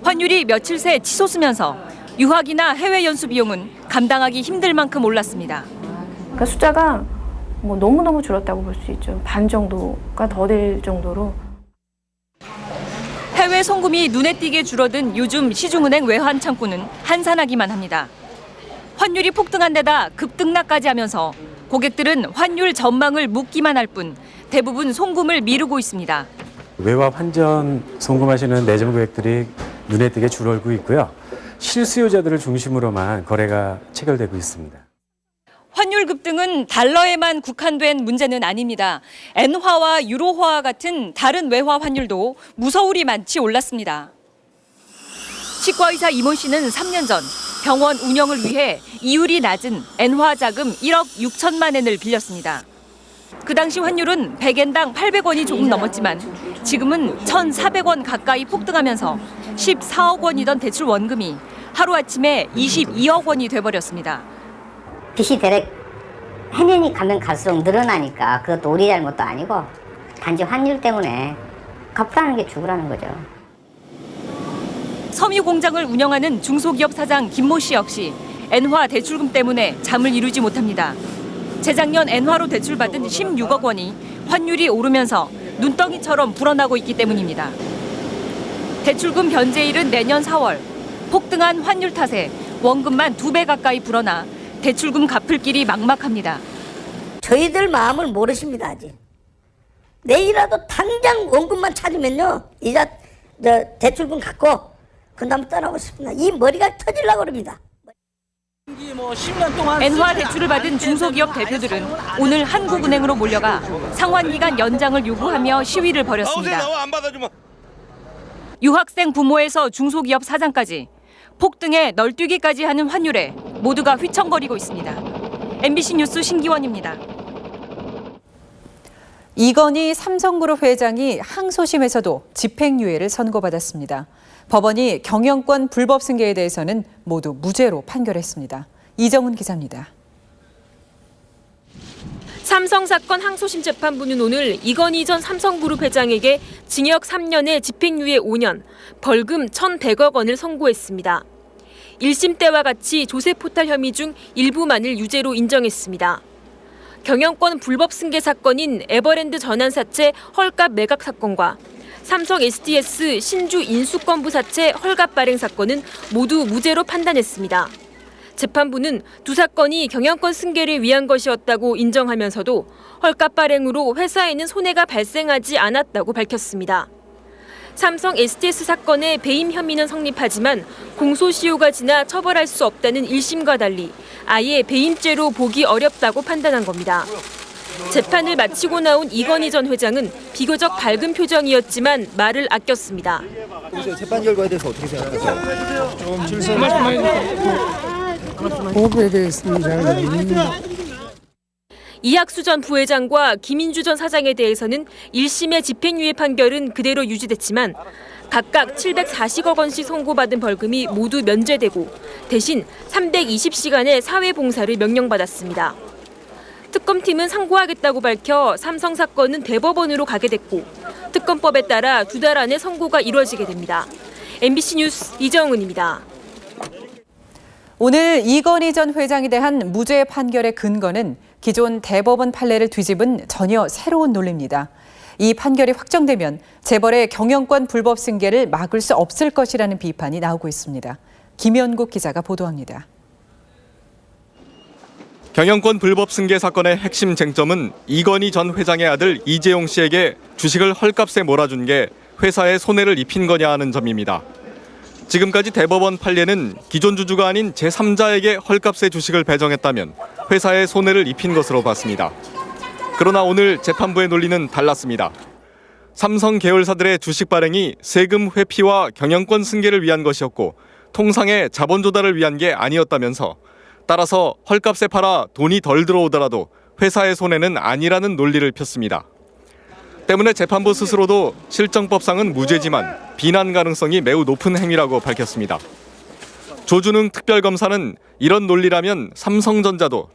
환율이 며칠 새 치솟으면서 유학이나 해외 연수 비용은 감당하기 힘들 만큼 올랐습니다. 그러니까 숫자가 너무너무 줄었다고 볼 수 있죠. 반 정도가 더 될 정도로. 해외 송금이 눈에 띄게 줄어든 요즘 시중은행 외환 창구는 한산하기만 합니다. 환율이 폭등한 데다 급등락까지 하면서 고객들은 환율 전망을 묻기만 할 뿐 대부분 송금을 미루고 있습니다. 외화 환전 송금하시는 내점 고객들이 눈에 띄게 줄어들고 있고요. 실수요자들을 중심으로만 거래가 체결되고 있습니다. 환율 급등은 달러에만 국한된 문제는 아닙니다. 엔화와 유로화와 같은 다른 외화 환율도 무서울이 많이 올랐습니다. 치과의사 이모 씨는 3년 전 병원 운영을 위해 이율이 낮은 엔화 자금 1억 6천만 엔을 빌렸습니다. 그 당시 환율은 100엔당 800원이 조금 넘었지만 지금은 1,400원 가까이 폭등하면서 14억 원이던 대출 원금이 하루아침에 22억 원이 돼버렸습니다. 빚이 대략 해년이 가면 갈수록 늘어나니까 그것도 우리 잘못도 아니고 단지 환율 때문에 갚으라는 게 죽으라는 거죠. 섬유 공장을 운영하는 중소기업 사장 김모 씨 역시 엔화 대출금 때문에 잠을 이루지 못합니다. 재작년 엔화로 대출받은 16억 원이 환율이 오르면서 눈덩이처럼 불어나고 있기 때문입니다. 대출금 변제일은 내년 4월. 폭등한 환율 탓에 원금만 2배 가까이 불어나 대출금 갚을 길이 막막합니다. 저희들 마음을 모르십니다, 아직. 내일이라도 당장 원금만 찾으면요, 이자 대출금 갖고 그 다음 떠나고 싶습니다. 이 머리가 터지려고 그럽니다. 엔화 대출을 받은 중소기업 대표들은 오늘 한국은행으로 몰려가 상환기간 연장을 요구하며 시위를 벌였습니다. 유학생 부모에서 중소기업 사장까지 폭등에 널뛰기까지 하는 환율에 모두가 휘청거리고 있습니다. MBC 뉴스 신기원입니다. 이건희 삼성그룹 회장이 항소심에서도 집행유예를 선고받았습니다. 법원이 경영권 불법 승계에 대해서는 모두 무죄로 판결했습니다. 이정훈 기자입니다. 삼성 사건 항소심 재판부는 오늘 이건희 전 삼성그룹 회장에게 징역 3년에 집행유예 5년, 벌금 1,100억 원을 선고했습니다. 1심 때와 같이 조세 포탈 혐의 중 일부만을 유죄로 인정했습니다. 경영권 불법 승계 사건인 에버랜드 전환사채 헐값 매각 사건과 삼성 SDS 신주 인수권부 사채 헐값 발행 사건은 모두 무죄로 판단했습니다. 재판부는 두 사건이 경영권 승계를 위한 것이었다고 인정하면서도 헐값 발행으로 회사에는 손해가 발생하지 않았다고 밝혔습니다. 삼성 SDS 사건의 배임 혐의는 성립하지만 공소시효가 지나 처벌할 수 없다는 1심과 달리 아예 배임죄로 보기 어렵다고 판단한 겁니다. 재판을 마치고 나온 이건희 전 회장은 비교적 밝은 표정이었지만 말을 아꼈습니다. 재판 결과에 대해서 어떻게 생각하세요? 좀 질서 보고에 대해서는 이학수 전 부회장과 김인주 전 사장에 대해서는 1심의 집행유예 판결은 그대로 유지됐지만 각각 740억 원씩 선고받은 벌금이 모두 면제되고 대신 320시간의 사회봉사를 명령받았습니다. 특검팀은 상고하겠다고 밝혀 삼성 사건은 대법원으로 가게 됐고 특검법에 따라 2달 안에 선고가 이루어지게 됩니다. MBC 뉴스 이정은입니다. 오늘 이건희 전 회장에 대한 무죄 판결의 근거는 기존 대법원 판례를 뒤집은 전혀 새로운 논리입니다. 이 판결이 확정되면 재벌의 경영권 불법 승계를 막을 수 없을 것이라는 비판이 나오고 있습니다. 김연국 기자가 보도합니다. 경영권 불법 승계 사건의 핵심 쟁점은 이건희 전 회장의 아들 이재용 씨에게 주식을 헐값에 몰아준 게 회사에 손해를 입힌 거냐 하는 점입니다. 지금까지 대법원 판례는 기존 주주가 아닌 제3자에게 헐값의 주식을 배정했다면 회사에 손해를 입힌 것으로 봤습니다. 그러나 오늘 재판부의 논리는 달랐습니다. 삼성 계열사들의 주식 발행이 세금 회피와 경영권 승계를 위한 것이었고 통상의 자본 조달을 위한 게 아니었다면서 따라서 헐값에 팔아 돈이 덜 들어오더라도 회사의 손해는 아니라는 논리를 폈습니다. 때문에 재판부 스스로도 실정법상은 무죄지만 비난 가능성이 매우 높은 행위라고 밝혔습니다. 조준웅 특별검사는 이런 논리라면 삼성전자도